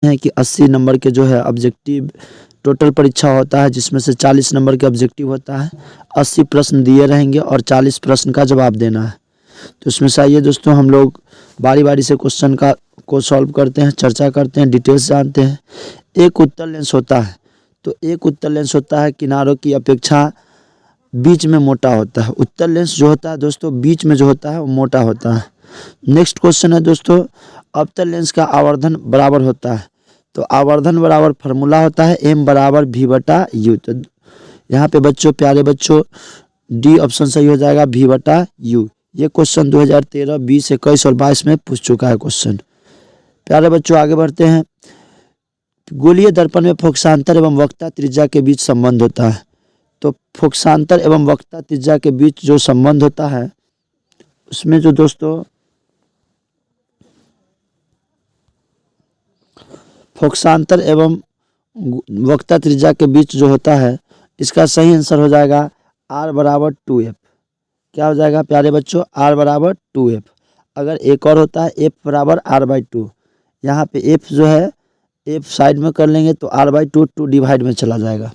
हैं कि 80 नंबर के जो है ऑब्जेक्टिव टोटल परीक्षा होता है, जिसमें से 40 नंबर के ऑब्जेक्टिव होता है। 80 प्रश्न दिए रहेंगे और 40 प्रश्न का जवाब देना है। तो इसमें से आइए दोस्तों हम लोग बारी बारी से क्वेश्चन को सॉल्व करते हैं, चर्चा करते हैं, डिटेल्स जानते हैं। एक उत्तल लेंस होता है, तो एक उत्तल लेंस होता है किनारों की अपेक्षा बीच में मोटा होता है। उत्तल लेंस जो होता है दोस्तों बीच में जो होता है वो मोटा होता है। नेक्स्ट क्वेश्चन है दोस्तों, अवतल लेंस का आवर्धन बराबर होता है। तो आवर्धन बराबर फार्मूला होता है m बराबर v/u। तो यहाँ पे बच्चों, प्यारे बच्चों, डी ऑप्शन सही हो जाएगा, v/u। ये क्वेश्चन 2013, 20, 21 और 22 में पूछ चुका है क्वेश्चन। प्यारे बच्चों आगे बढ़ते हैं। गोलीय दर्पण में फोकसांतर एवं वक्रता त्रिज्या के बीच संबंध होता है। तो फोकसांतर एवं वक्रता त्रिज्या के बीच जो संबंध होता है उसमें जो दोस्तों फोकसांतर एवं वक्रता त्रिज्या के बीच जो होता है, इसका सही आंसर हो जाएगा r बराबर 2f। क्या हो जाएगा प्यारे बच्चों? r बराबर 2f। अगर एक और होता है f बराबर r/2। यहाँ पे f जो है f साइड में कर लेंगे तो r/2 2 डिवाइड में चला जाएगा।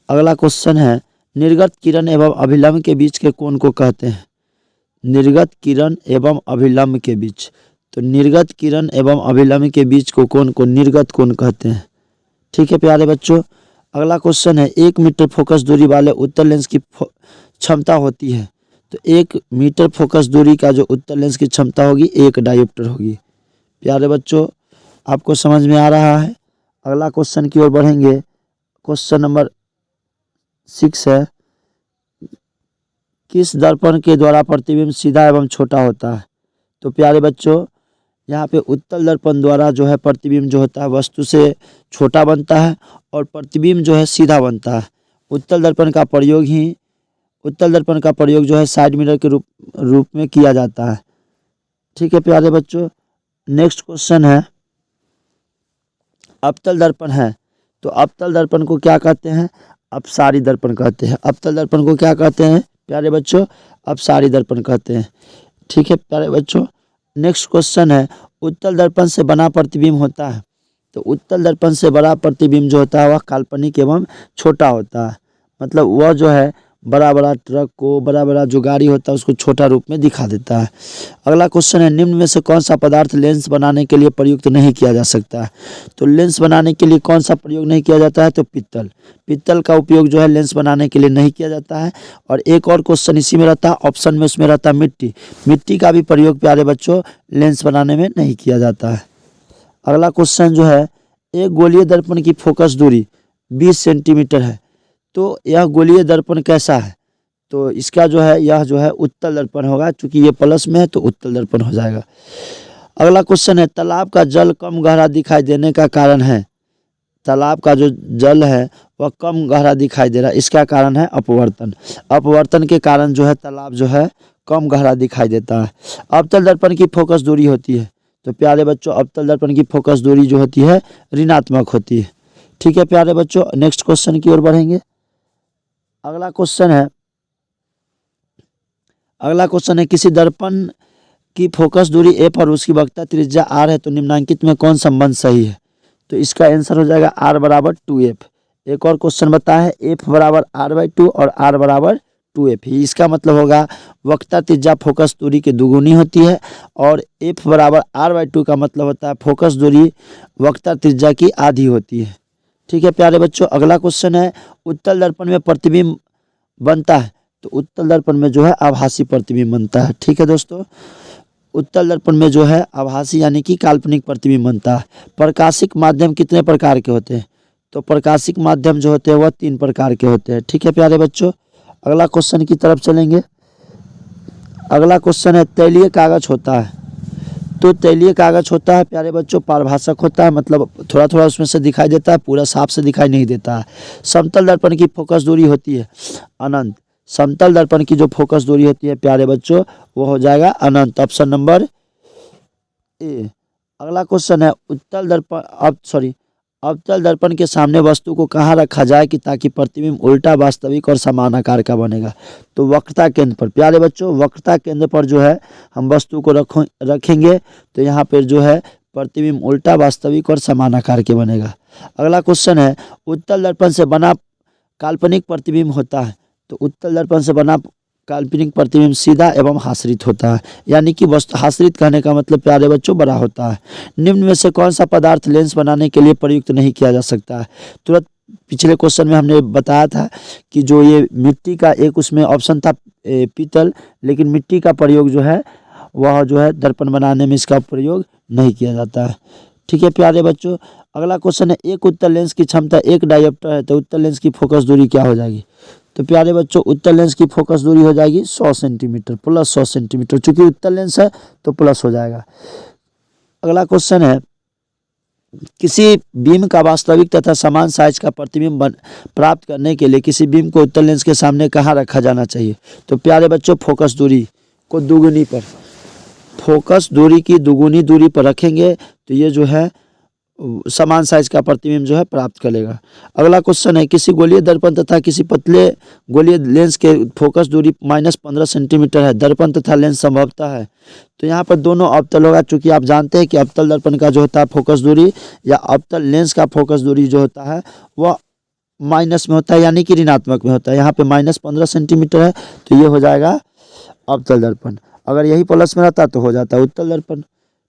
अगला क्वेश्चन है, निर्गत किरण एवं अभिलंब के बीच के कोण को कहते हैं। निर्गत किरण एवं अभिलंब के बीच, तो निर्गत किरण एवं अभिलंब के बीच को कोण को निर्गत कोण कहते हैं। ठीक है प्यारे बच्चों। अगला क्वेश्चन है, 1 मीटर फोकस दूरी वाले उत्तल लेंस की क्षमता होती है। तो 1 मीटर फोकस दूरी का जो उत्तल लेंस की क्षमता होगी 1 डायोप्टर होगी। प्यारे बच्चों आपको समझ में आ रहा है। अगला क्वेश्चन की ओर बढ़ेंगे। क्वेश्चन नंबर 6 है, किस दर्पण के द्वारा प्रतिबिंब सीधा एवं छोटा होता है। तो प्यारे बच्चों यहाँ पे उत्तल दर्पण द्वारा जो है प्रतिबिंब जो होता है वस्तु से छोटा बनता है और प्रतिबिंब जो है सीधा बनता है। उत्तल दर्पण का प्रयोग जो है साइड मिरर के रूप में किया जाता है। ठीक है प्यारे बच्चों। नेक्स्ट क्वेश्चन है, अवतल दर्पण है, तो अवतल दर्पण को क्या कहते हैं? अपसारी दर्पण कहते हैं। अवतल दर्पण को क्या कहते हैं प्यारे बच्चों? अपसारी दर्पण कहते हैं। ठीक है प्यारे बच्चों। नेक्स्ट क्वेश्चन है, उत्तल दर्पण से बना प्रतिबिंब होता है। तो उत्तल दर्पण से बड़ा प्रतिबिंब जो होता है वह काल्पनिक एवं छोटा होता है। मतलब वह जो है बड़ा बड़ा ट्रक को, बड़ा बड़ा जो गाड़ी होता है उसको छोटा रूप में दिखा देता है। अगला क्वेश्चन है, निम्न में से कौन सा पदार्थ लेंस बनाने के लिए प्रयुक्त नहीं किया जा सकता है। तो लेंस बनाने के लिए कौन सा प्रयोग नहीं किया जाता है? तो पित्तल। पित्तल का उपयोग जो है लेंस बनाने के लिए नहीं किया जाता है। और एक और क्वेश्चन इसी में रहता है, ऑप्शन में उसमें रहता है मिट्टी। मिट्टी का भी प्रयोग प्यारे बच्चों लेंस बनाने में नहीं किया जाता है। अगला क्वेश्चन जो है, एक गोलीय दर्पण की फोकस दूरी 20 सेंटीमीटर है। तो यह गोलीय दर्पण कैसा है? तो इसका जो है यह जो है उत्तल दर्पण होगा, क्योंकि ये प्लस में है तो उत्तल दर्पण हो जाएगा। अगला क्वेश्चन है, तालाब का जल कम गहरा दिखाई देने का कारण है। तालाब का जो जल है वह कम गहरा दिखाई दे रहा है, इसका कारण है अपवर्तन। अपवर्तन के कारण जो है तालाब जो है कम गहरा दिखाई देता है। अवतल दर्पण की फोकस दूरी होती है। तो प्यारे बच्चों अवतल दर्पण की फोकस दूरी जो होती है ऋणात्मक होती है। ठीक है प्यारे बच्चों। नेक्स्ट क्वेश्चन की ओर बढ़ेंगे। अगला क्वेश्चन है, किसी दर्पण की फोकस दूरी f और उसकी वक्रता त्रिज्या r है, तो निम्नलिखित में कौन संबंध सही है? तो इसका आंसर हो जाएगा r बराबर 2f। एक और क्वेश्चन बताया है, f बराबर r/2 और r बराबर 2f। इसका मतलब होगा वक्रता त्रिज्या फोकस दूरी की दुगुनी होती है और f बराबर r/2 का मतलब होता है फोकस दूरी वक्रता त्रिज्या की आधी होती है। ठीक है प्यारे बच्चों। अगला क्वेश्चन है, उत्तल दर्पण में प्रतिबिंब बनता है। तो उत्तल दर्पण में जो है आभासी प्रतिबिंब बनता है। ठीक है दोस्तों, उत्तल दर्पण में जो है आभासी यानी कि काल्पनिक प्रतिबिंब बनता है। प्रकाशिक माध्यम कितने प्रकार के होते हैं? तो प्रकाशिक माध्यम जो होते हैं वह 3 प्रकार के होते हैं। ठीक है प्यारे बच्चों। अगला क्वेश्चन की तरफ चलेंगे। अगला क्वेश्चन है, तैलीय कागज होता है। तो तैलीय कागज होता है प्यारे बच्चों पारभाषक होता है, मतलब थोड़ा थोड़ा उसमें से दिखाई देता है, पूरा साफ से दिखाई नहीं देता है। समतल दर्पण की फोकस दूरी होती है अनंत। समतल दर्पण की जो फोकस दूरी होती है प्यारे बच्चों वो हो जाएगा अनंत, ऑप्शन नंबर ए। अगला क्वेश्चन है, अवतल दर्पण के सामने वस्तु को कहाँ रखा जाए कि ताकि प्रतिबिंब उल्टा, वास्तविक और समान आकार का बनेगा। तो वक्रता केंद्र पर प्यारे बच्चों, वक्रता केंद्र पर जो है हम वस्तु को रखेंगे तो यहाँ पर जो है प्रतिबिंब उल्टा, वास्तविक और समान आकार के बनेगा। अगला क्वेश्चन है, उत्तल दर्पण से बना काल्पनिक प्रतिबिंब होता है। तो उत्तल दर्पण से बना काल्पनिक प्रतिबिंब सीधा एवं हासरित होता है, यानी कि वस्तु हासरित कहने का मतलब प्यारे बच्चों बड़ा होता है। निम्न में से कौन सा पदार्थ लेंस बनाने के लिए प्रयुक्त नहीं किया जा सकता है। तुरंत पिछले क्वेश्चन में हमने बताया था कि जो ये मिट्टी का एक उसमें ऑप्शन था पीतल, लेकिन मिट्टी का प्रयोग जो है वह जो है दर्पण बनाने में इसका प्रयोग नहीं किया जाता है। ठीक है प्यारे बच्चों, अगला क्वेश्चन है, एक उत्तल लेंस की क्षमता 1 डायोप्टर है, तो उत्तल लेंस की फोकस दूरी क्या हो जाएगी। तो प्यारे बच्चों उत्तल लेंस की फोकस दूरी हो जाएगी 100 सेंटीमीटर प्लस 100 सेंटीमीटर, चूंकि उत्तल लेंस है तो प्लस हो जाएगा। अगला क्वेश्चन है, किसी बीम का वास्तविक तथा समान साइज का प्रतिबिंब प्राप्त करने के लिए किसी बीम को उत्तल लेंस के सामने कहाँ रखा जाना चाहिए। तो प्यारे बच्चों फोकस दूरी को दुगुनी पर, फोकस दूरी की दुगुनी दूरी पर रखेंगे तो ये जो है समान साइज का प्रतिबिंब जो है प्राप्त करेगा। अगला क्वेश्चन है, किसी गोलीय दर्पण तथा किसी पतले गोलीय लेंस के फोकस दूरी -15 सेंटीमीटर है, दर्पण तथा लेंस संभवतः है। तो यहाँ पर दोनों अवतल होगा, चूंकि आप जानते हैं कि अवतल दर्पण का जो होता है फोकस दूरी या अवतल लेंस का फोकस दूरी जो होता है वह माइनस में होता है, यानी कि ऋणात्मक में होता है। यहाँ पे -15 सेंटीमीटर है तो ये हो जाएगा अवतल दर्पण, अगर यही प्लस में रहता तो हो जाता है उत्तल दर्पण।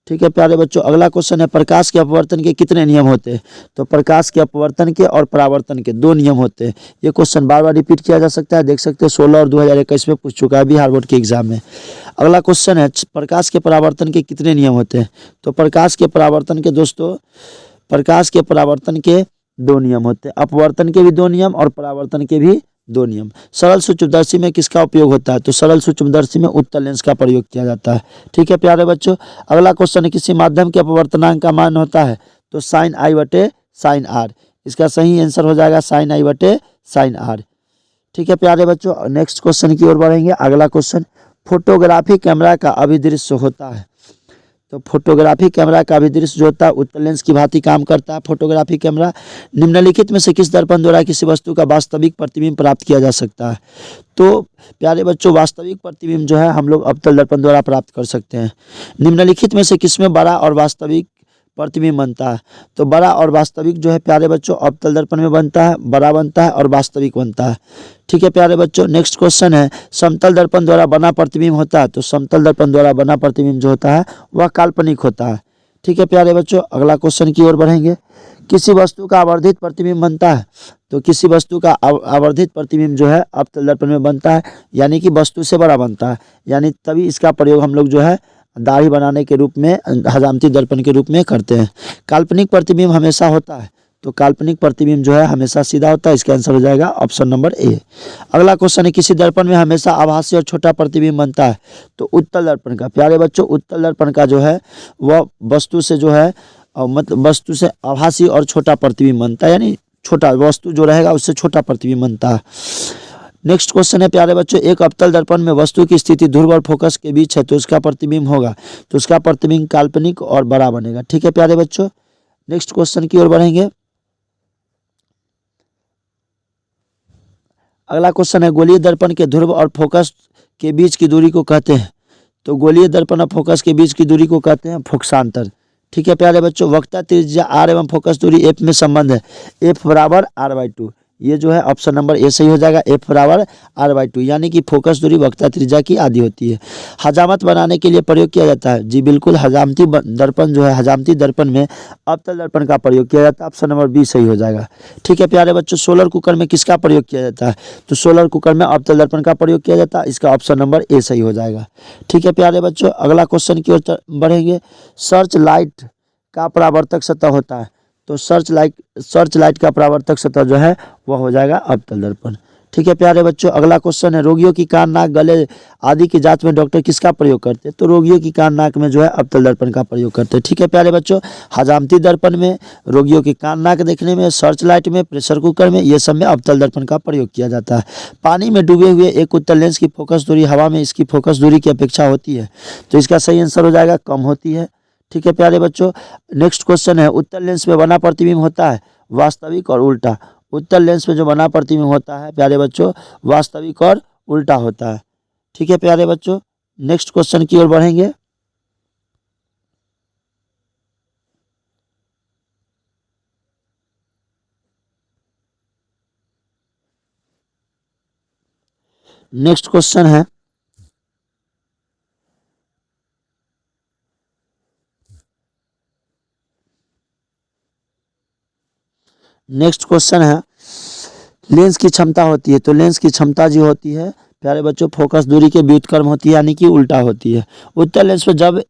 ठीक है प्यारे बच्चों, अगला क्वेश्चन है, प्रकाश के अपवर्तन के कितने नियम होते हैं। तो प्रकाश के अपवर्तन के और परावर्तन के 2 नियम होते हैं। ये क्वेश्चन बार बार रिपीट किया जा सकता है, देख सकते हैं 16 और 2021 में पूछ चुका है बिहार बोर्ड के एग्जाम में। अगला क्वेश्चन है, प्रकाश के परावर्तन के कितने नियम होते हैं। तो प्रकाश के परावर्तन के दोस्तों, प्रकाश के परावर्तन के 2 नियम होते हैं, अपवर्तन के भी 2 नियम और परावर्तन के भी 2 नियम। सरल सूक्ष्मदर्शी में किसका उपयोग होता है। तो सरल सूक्ष्मदर्शी में उत्तल लेंस का प्रयोग किया जाता है। ठीक है प्यारे बच्चों, अगला क्वेश्चन है, किसी माध्यम के अपवर्तनांक का मान होता है। तो sin i बटे sin r, इसका सही आंसर हो जाएगा sin i बटे sin r। ठीक है प्यारे बच्चों, नेक्स्ट क्वेश्चन की ओर बढ़ेंगे। अगला क्वेश्चन, फोटोग्राफी कैमरा का अभिदृश्य होता है। तो फोटोग्राफी कैमरा का अभिदृश्य जो होता है उत्तल लेंस की भांति काम करता है फोटोग्राफी कैमरा। निम्नलिखित में से किस दर्पण द्वारा किसी वस्तु का वास्तविक प्रतिबिंब प्राप्त किया जा सकता है। तो प्यारे बच्चों वास्तविक प्रतिबिंब जो है हम लोग अवतल दर्पण द्वारा प्राप्त कर सकते हैं। निम्नलिखित में से किसमें बड़ा और वास्तविक प्रतिबिंब बनता है। तो बड़ा और वास्तविक जो है प्यारे बच्चों अवतल दर्पण में बनता है, बड़ा बनता है और वास्तविक बनता है। ठीक है प्यारे बच्चों, नेक्स्ट क्वेश्चन है, समतल दर्पण द्वारा बना प्रतिबिंब होता है। तो समतल दर्पण द्वारा बना प्रतिबिंब जो होता है वह काल्पनिक होता है। ठीक है प्यारे बच्चों, अगला क्वेश्चन की ओर बढ़ेंगे। किसी वस्तु का आवर्धित प्रतिबिंब बनता है। तो किसी वस्तु का आवर्धित प्रतिबिंब जो है अवतल दर्पण में बनता है, यानी कि वस्तु से बड़ा बनता है, यानी तभी इसका प्रयोग हम लोग जो है दाढ़ी बनाने के रूप में हजामती दर्पण के रूप में करते हैं। काल्पनिक प्रतिबिंब हमेशा होता है। तो काल्पनिक प्रतिबिंब जो है हमेशा सीधा होता है, इसका आंसर हो जाएगा ऑप्शन नंबर ए। अगला क्वेश्चन है, किसी दर्पण में हमेशा आभासी और छोटा प्रतिबिंब बनता है। तो उत्तल दर्पण का, प्यारे बच्चों उत्तल दर्पण का जो है वह वस्तु से जो है मतलब वस्तु से आभासी और छोटा प्रतिबिंब बनता है, यानी छोटा वस्तु जो रहेगा उससे छोटा प्रतिबिंब बनता है। नेक्स्ट क्वेश्चन है प्यारे बच्चों, एक अवतल दर्पण में वस्तु की स्थिति ध्रुव और फोकस के बीच है, तो उसका प्रतिबिंब होगा। तो उसका प्रतिबिंब काल्पनिक और बड़ा बनेगा। ठीक है प्यारे बच्चों, नेक्स्ट क्वेश्चन की ओर बढ़ेंगे। अगला क्वेश्चन है, गोलीय दर्पण के ध्रुव और फोकस के बीच की दूरी को कहते हैं। तो गोलीय दर्पण और फोकस के बीच की दूरी को कहते हैं फोकसांतर। ठीक है प्यारे बच्चों, वक्रता त्रिज्या r एवं फोकस दूरी f में संबंध है, f बराबर r/2। ये जो है ऑप्शन नंबर ए सही हो जाएगा, f बराबर r/2, यानी कि फोकस दूरी वक्रता त्रिज्या की आधी होती है। हजामत बनाने के लिए प्रयोग किया जाता है। जी बिल्कुल, हजामती दर्पण जो है हजामती दर्पण में अवतल दर्पण का प्रयोग किया जाता है, ऑप्शन नंबर बी सही हो जाएगा। ठीक है प्यारे बच्चों, सोलर कुकर में किसका प्रयोग किया जाता है। तो सोलर कुकर में अवतल दर्पण का प्रयोग किया जाता है, इसका ऑप्शन नंबर ए सही हो जाएगा। ठीक है प्यारे बच्चों, अगला क्वेश्चन की ओर बढ़ेंगे। सर्च लाइट का परावर्तक सतह होता है। तो सर्च लाइट का परावर्तक सतह जो है वह हो जाएगा अवतल दर्पण। ठीक है प्यारे बच्चों, अगला क्वेश्चन है, रोगियों की कान नाक गले आदि की जांच में डॉक्टर किसका प्रयोग करते हैं। तो रोगियों की कान नाक में जो है अवतल दर्पण का प्रयोग करते हैं। ठीक है प्यारे बच्चों, हजामती दर्पण में, रोगियों की कान नाक देखने में, सर्च लाइट में, प्रेशर कुकर में, ये सब में अवतल दर्पण का प्रयोग किया जाता है। पानी में डूबे हुए एक उत्तल लेंस की फोकस दूरी हवा में इसकी फोकस दूरी की अपेक्षा होती है। तो इसका सही आंसर हो जाएगा कम होती है। ठीक है प्यारे बच्चों, नेक्स्ट क्वेश्चन है, उत्तल लेंस में बना प्रतिबिंब होता है वास्तविक और उल्टा। उत्तल लेंस में जो बना प्रतिबिंब होता है प्यारे बच्चों वास्तविक और उल्टा होता है। ठीक है प्यारे बच्चों, नेक्स्ट क्वेश्चन की ओर बढ़ेंगे। नेक्स्ट क्वेश्चन है, नेक्स्ट क्वेश्चन है, लेंस की क्षमता होती है। तो लेंस की क्षमता जो होती है प्यारे बच्चों, फोकस दूरी के व्युत्क्रम होती है, यानी कि उल्टा होती है। उत्तल लेंस पर जब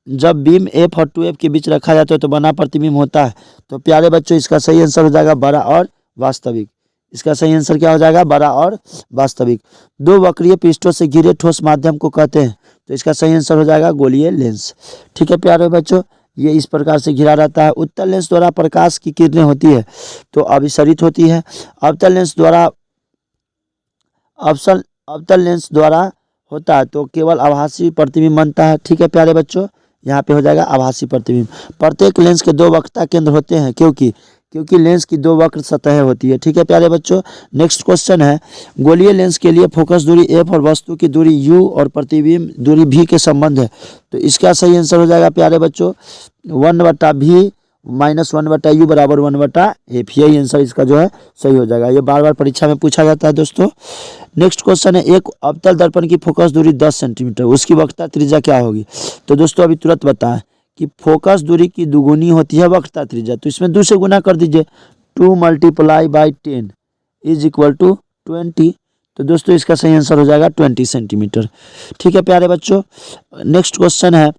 जब बीम एफ और 2F के बीच रखा जाता है तो बना प्रतिबिंब होता है। तो प्यारे बच्चों इसका सही आंसर हो जाएगा बड़ा और वास्तविक। इसका सही आंसर क्या हो जाएगा, बड़ा और वास्तविक। दो वक्रीय पृष्ठों से घिरे ठोस माध्यम को कहते हैं। तो इसका सही आंसर हो जाएगा गोलीय लेंस। ठीक है प्यारे बच्चों, ये इस प्रकार से घिरा रहता है। उत्तल लेंस द्वारा प्रकाश की किरणें होती है तो अभिसरित होती है। अवतल लेंस द्वारा अवसल अवतल लेंस द्वारा होता है तो केवल आभासी प्रतिबिंब बनता है। ठीक है प्यारे बच्चों, यहाँ पे हो जाएगा आभासी प्रतिबिंब। प्रत्येक लेंस के दो वक्रता केंद्र होते हैं क्योंकि क्योंकि लेंस की दो वक्र सतहें होती है। ठीक है प्यारे बच्चों, नेक्स्ट क्वेश्चन है, गोलीय लेंस के लिए फोकस दूरी एफ और वस्तु की दूरी यू और प्रतिबिंब दूरी भी के संबंध है। तो इसका सही आंसर हो जाएगा प्यारे बच्चों 1/v -1/u बराबर 1/f। यही आंसर इसका जो है सही हो जाएगा। ये बार बार परीक्षा में पूछा जाता है दोस्तों। नेक्स्ट क्वेश्चन है, एक अवतल दर्पण की फोकस दूरी 10 सेंटीमीटर, उसकी वक्रता त्रिज्या क्या होगी। तो दोस्तों अभी तुरंत बताएं कि फोकस दूरी की दुगुनी होती है वक्रता त्रिज्या, तो इसमें 2 से गुना कर दीजिए। 2 × 10 इज इक्वल टू 20। तो दोस्तों इसका सही आंसर हो जाएगा 20 सेंटीमीटर। ठीक है प्यारे बच्चों, नेक्स्ट क्वेश्चन है,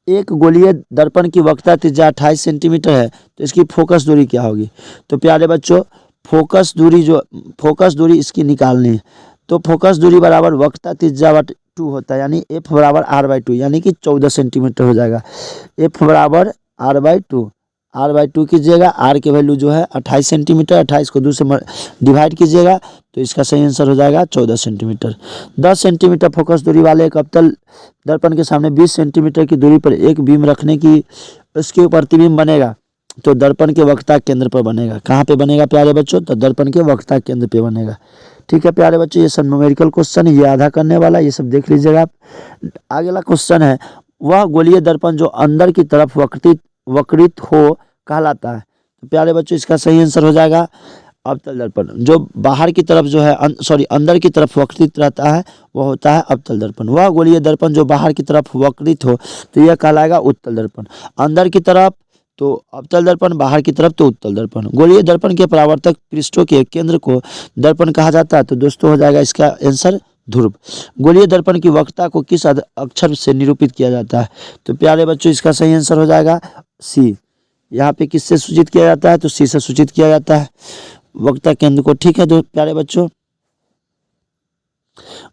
एक गोलीय दर्पण की वक्रता त्रिज्या 28 सेंटीमीटर है तो इसकी फोकस दूरी क्या होगी। तो प्यारे बच्चों फोकस दूरी इसकी निकालनी है। तो फोकस दूरी बराबर वक्रता त्रिज्या बट 2 होता है, यानी एफ बराबर r/2, यानी कि 14 सेंटीमीटर हो जाएगा। एफ बराबर r/2, r/2 कीजिएगा, r की वैल्यू जो है 28 सेंटीमीटर, 28 को 2 से डिवाइड कीजिएगा तो इसका सही आंसर हो जाएगा 14 सेंटीमीटर। 10 सेंटीमीटर फोकस दूरी वाले एक अवतल दर्पण के सामने 20 सेंटीमीटर की दूरी पर एक बीम रखने की उसके प्रतिबिंब बनेगा तो दर्पण के वक्रता केंद्र पर बनेगा। कहाँ पे बनेगा प्यारे बच्चों, तो दर्पण के वक्रता केंद्र पे बनेगा। ठीक है प्यारे बच्चों, ये सब न्यूमेरिकल क्वेश्चन, ये आधा करने वाला, ये सब देख लीजिएगा आप। अगला क्वेश्चन है, वह गोलीय दर्पण जो अंदर की तरफ वक्रित हो कहलाता है। तो प्यारे बच्चों इसका सही आंसर हो जाएगा अवतल दर्पण। जो बाहर की तरफ जो है अंदर की तरफ वक्रित रहता है वह होता है अवतल दर्पण। वह गोलीय दर्पण जो बाहर की तरफ वक्रित हो तो यह कहलाएगा उत्तल दर्पण। अंदर की तरफ तो अवतल दर्पण, बाहर की तरफ तो उत्तल दर्पण। गोलीय दर्पण के परावर्तक पृष्ठों के केंद्र को दर्पण कहा जाता है। तो दोस्तों हो जाएगा इसका आंसर ध्रुव। गोलीय दर्पण की वक्रता को किस अक्षर से निरूपित किया जाता है। तो प्यारे बच्चों इसका सही आंसर हो जाएगा सी। यहाँ पे किससे सूचित किया जाता है, तो सी से सूचित किया जाता है वक्रता केंद्र को। ठीक है प्यारे बच्चों,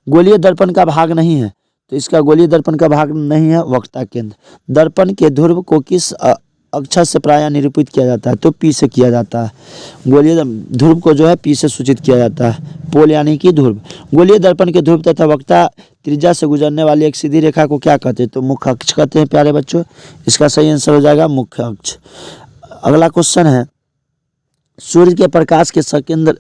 गोलीय दर्पण का भाग नहीं है तो इसका गोलीय दर्पण का भाग नहीं है वक्रता केंद्र। दर्पण के ध्रुव को किस अक्षर से प्रायः निरूपित किया जाता है, तो पी से किया जाता है। गोलीय ध्रुव को जो है पी से सूचित किया जाता है, पोल यानी कि ध्रुव। गोलीय दर्पण के ध्रुव तथा वक्रता त्रिज्या से गुजरने वाली एक सीधी रेखा को क्या कहते हैं, तो मुख्य अक्ष कहते हैं प्यारे बच्चों। इसका सही आंसर हो जाएगा मुख्य अक्ष। अगला क्वेश्चन है, सूर्य के प्रकाश के सकेंद्र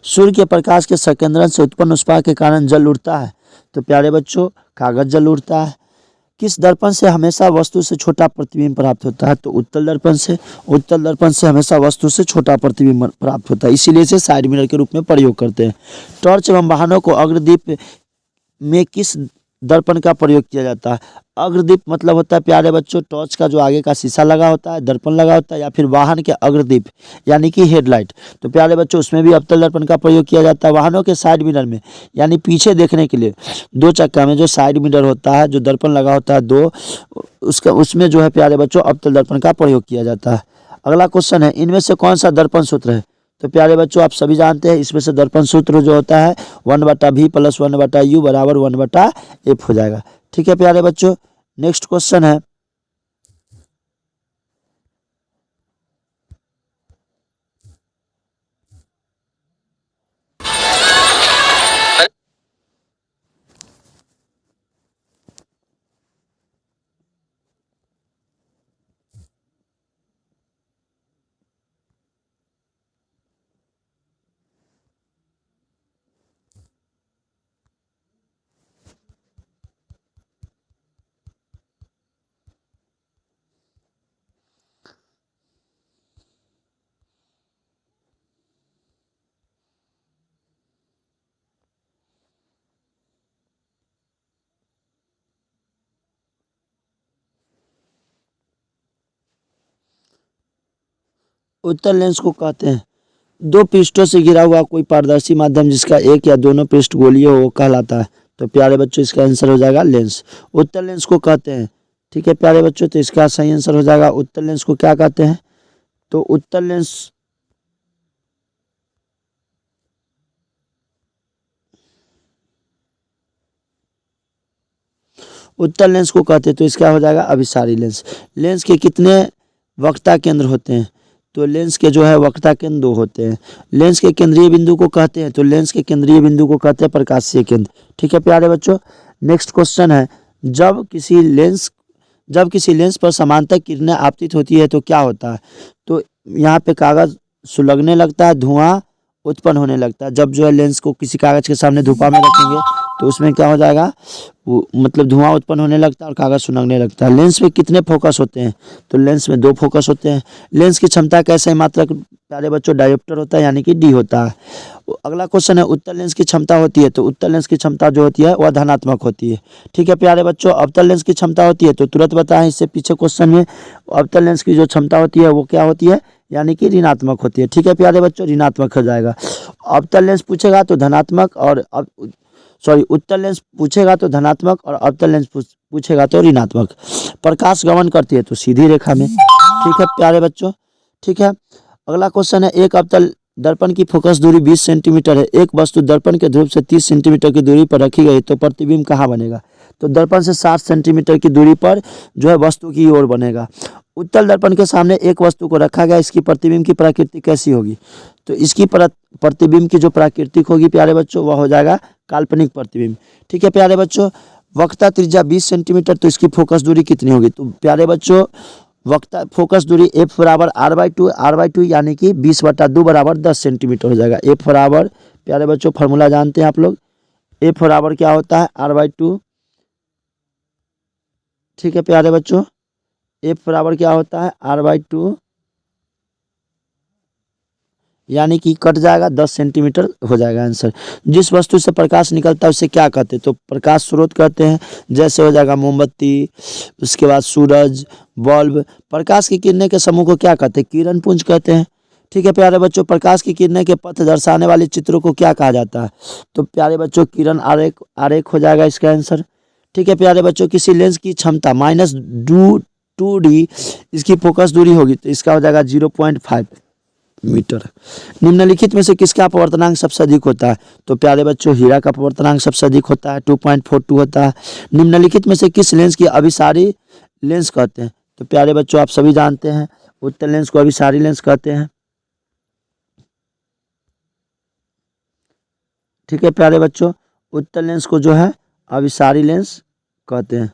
सूर्य के प्रकाश के संकेंद्रण से उत्पन्न उष्मा के कारण जल उड़ता है। तो प्यारे बच्चों कागज जल उड़ता है। किस दर्पण से हमेशा वस्तु से छोटा प्रतिबिंब प्राप्त होता है, तो उत्तल दर्पण से। उत्तल दर्पण से हमेशा वस्तु से छोटा प्रतिबिंब प्राप्त होता है, इसीलिए इसे साइड मिरर के रूप में प्रयोग करते हैं। टॉर्च एवं वाहनों को अग्रदीप में किस दर्पण का प्रयोग किया जाता है। अग्रदीप मतलब होता है प्यारे बच्चों टॉर्च का जो आगे का शीशा लगा होता है, दर्पण लगा होता है, या फिर वाहन के अग्रदीप यानी कि हेडलाइट। तो प्यारे बच्चों उसमें भी अवतल दर्पण का प्रयोग किया जाता है। वाहनों के साइड मिरर में यानी पीछे देखने के लिए दो चक्का में जो साइड मिरर होता है, जो दर्पण लगा होता है दो, उसमें जो है प्यारे बच्चों अवतल दर्पण का प्रयोग किया जाता है। अगला क्वेश्चन है, इनमें से कौन सा दर्पण सूत्र है। तो प्यारे बच्चों आप सभी जानते हैं इसमें से दर्पण सूत्र जो होता है 1/v + 1/u बराबर 1/f हो जाएगा। ठीक है प्यारे बच्चों, नेक्स्ट क्वेश्चन है, उत्तल लेंस को कहते हैं दो पृष्ठों से घिरा हुआ कोई पारदर्शी माध्यम जिसका एक या दोनों पृष्ठ गोलीय हो वो कहलाता है। तो प्यारे बच्चों इसका आंसर हो जाएगा लेंस। उत्तल लेंस को कहते हैं, ठीक है प्यारे बच्चों, तो इसका सही आंसर हो जाएगा उत्तल लेंस को क्या कहते हैं, तो उत्तल लेंस उत्तल लेंस को कहते हैं तो इसका हो जाएगा अभिसारी लेंस। लेंस के कितने वक्रता केंद्र होते हैं, तो लेंस के जो है वक्रता केंद्र 2 होते हैं। लेंस के केंद्रीय बिंदु को कहते हैं, तो लेंस के केंद्रीय बिंदु को कहते हैं प्रकाशीय केंद्र। ठीक है प्यारे बच्चों, नेक्स्ट क्वेश्चन है, जब किसी लेंस पर समांतर किरणें आपतित होती है तो क्या होता है, तो यहाँ पे कागज सुलगने लगता है, धुआं उत्पन्न होने लगता है। जब जो है लेंस को किसी कागज के सामने धूपा में रखेंगे तो उसमें क्या हो जाएगा, वो मतलब धुआं उत्पन्न होने लगता है और कागज सुलगने लगता है। लेंस में कितने फोकस होते हैं, तो लेंस में 2 फोकस होते हैं। लेंस की क्षमता कैसे मात्रक प्यारे बच्चों डायोप्टर होता है यानी कि डी होता है। अगला क्वेश्चन है, उत्तल लेंस की क्षमता होती है, तो उत्तल लेंस की क्षमता जो होती है वह धनात्मक होती है। ठीक है प्यारे बच्चों, अवतल लेंस की क्षमता होती है, तो तुरंत बताएं इससे पीछे क्वेश्चन में, अवतल लेंस की जो क्षमता होती है वो क्या होती है, यानी कि ऋणात्मक होती है। ठीक है प्यारे बच्चों, ऋणात्मक हो जाएगा। अवतल लेंस पूछेगा तो धनात्मक और उत्तल लेंस पूछेगा तो धनात्मक और अवतल लेंस पूछेगा तो ऋणात्मक। प्रकाश गमन करती है तो सीधी रेखा में। ठीक है प्यारे बच्चों, ठीक है। अगला क्वेश्चन है, एक अवतल दर्पण की फोकस दूरी 20 सेंटीमीटर है, एक वस्तु दर्पण के ध्रुव से 30 सेंटीमीटर की दूरी पर रखी गई तो प्रतिबिंब कहाँ बनेगा, तो दर्पण से 60 सेंटीमीटर की दूरी पर जो है वस्तु की ओर बनेगा। उत्तल दर्पण के सामने एक वस्तु को रखा गया, इसकी प्रतिबिंब की प्रकृति कैसी होगी, तो इसकी प्रतिबिंब की जो प्राकृतिक होगी प्यारे बच्चों वह हो जाएगा काल्पनिक प्रतिबिंब। ठीक है प्यारे बच्चों, वक्रता त्रिज्या 20 सेंटीमीटर, तो इसकी फोकस दूरी कितनी होगी, तो प्यारे बच्चों वक्ता फोकस दूरी F बराबर R/2 यानी कि 20/2 बराबर 10 सेंटीमीटर हो जाएगा। F बराबर प्यारे बच्चों फार्मूला जानते हैं आप लोग, F बराबर क्या होता है R/2। ठीक है प्यारे बच्चों, F बराबर क्या होता है R/2 यानी कि कट जाएगा 10 सेंटीमीटर हो जाएगा आंसर। जिस वस्तु से प्रकाश निकलता है उसे क्या कहते हैं, तो प्रकाश स्रोत कहते हैं। जैसे हो जाएगा मोमबत्ती, उसके बाद सूरज, बल्ब। प्रकाश की किरणें के समूह को क्या कहते हैं, किरण पुंज कहते हैं। ठीक है प्यारे बच्चों, प्रकाश की किरणें के पथ दर्शाने वाले चित्रों को क्या कहा जाता है, तो प्यारे बच्चों किरण आरेख हो जाएगा इसका आंसर। ठीक है प्यारे बच्चों, किसी लेंस की क्षमता -2D इसकी फोकस दूरी होगी तो इसका हो जाएगा 0.5 मीटर। निम्नलिखित में से किसका अपवर्तनांक सबसे अधिक होता है, तो प्यारे बच्चों हीरा का अपवर्तनांक सबसे अधिक होता है, 2.42 होता है। निम्नलिखित में से किस लेंस की अभिसारी लेंस कहते हैं, तो प्यारे बच्चों आप सभी जानते हैं उत्तल लेंस को अभिसारी लेंस कहते हैं। ठीक है प्यारे बच्चों, उत्तल लेंस को जो है अभिसारी लेंस कहते हैं।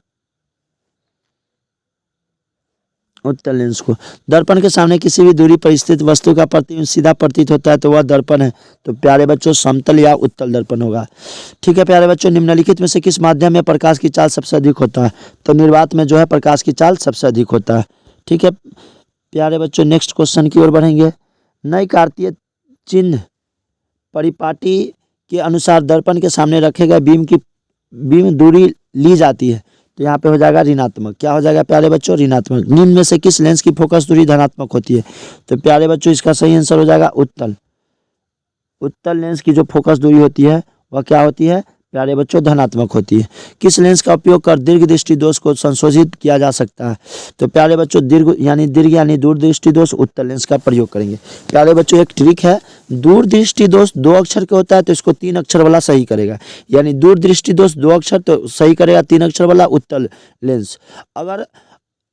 उत्तल लेंस को दर्पण के सामने किसी भी दूरी पर स्थित वस्तु का प्रतिबिंब सीधा प्रतीत होता है तो वह दर्पण है, तो प्यारे बच्चों समतल या उत्तल दर्पण होगा। ठीक है प्यारे बच्चों, निम्नलिखित में से किस माध्यम में प्रकाश की चाल सबसे अधिक होता है, तो निर्वात में जो है प्रकाश की चाल सबसे अधिक होता है। ठीक है प्यारे बच्चों, नेक्स्ट क्वेश्चन की ओर बढ़ेंगे। नई कार्तीय चिन्ह परिपाटी के अनुसार दर्पण के सामने रखे गए बीम दूरी ली जाती है, तो यहाँ पे हो जाएगा ऋणात्मक। क्या हो जाएगा प्यारे बच्चों, ऋणात्मक। निम्न में से किस लेंस की फोकस दूरी धनात्मक होती है, तो प्यारे बच्चों इसका सही आंसर हो जाएगा उत्तल लेंस की जो फोकस दूरी होती है वह क्या होती है प्यारे बच्चों, धनात्मक होती है। किस लेंस का उपयोग कर दीर्घ दृष्टि दोष को संशोधित किया जा सकता है, तो प्यारे बच्चों दीर्घ यानी दूर दृष्टि दोष उत्तल लेंस का प्रयोग करेंगे। प्यारे बच्चों एक ट्रिक है, दूर दृष्टि दोष 2 अक्षर का होता है तो इसको 3 अक्षर वाला सही करेगा, यानी दूर दृष्टि दोष 2 अक्षर तो सही करेगा 3 अक्षर वाला उत्तल लेंस। अगर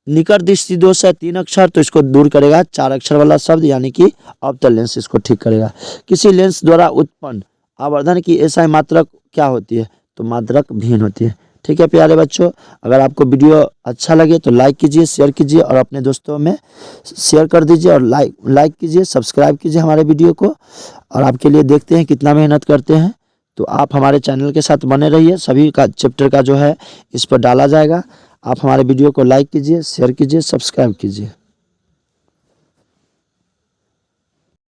निकट दृष्टि दोष है 3 अक्षर तो इसको दूर करेगा 4 अक्षर वाला शब्द यानी कि अवतल लेंस इसको ठीक करेगा। किसी लेंस द्वारा उत्पन्न आवर्धन की एसआई मात्रक क्या होती है, तो मात्रक भिन्न होती है। ठीक है प्यारे बच्चों, अगर आपको वीडियो अच्छा लगे तो लाइक कीजिए, शेयर कीजिए और अपने दोस्तों में शेयर कर दीजिए और लाइक कीजिए, सब्सक्राइब कीजिए हमारे वीडियो को। और आपके लिए देखते हैं कितना मेहनत करते हैं, तो आप हमारे चैनल के साथ बने रहिए। सभी का चैप्टर का जो है इस पर डाला जाएगा। आप हमारे वीडियो को लाइक कीजिए, शेयर कीजिए, सब्सक्राइब कीजिए।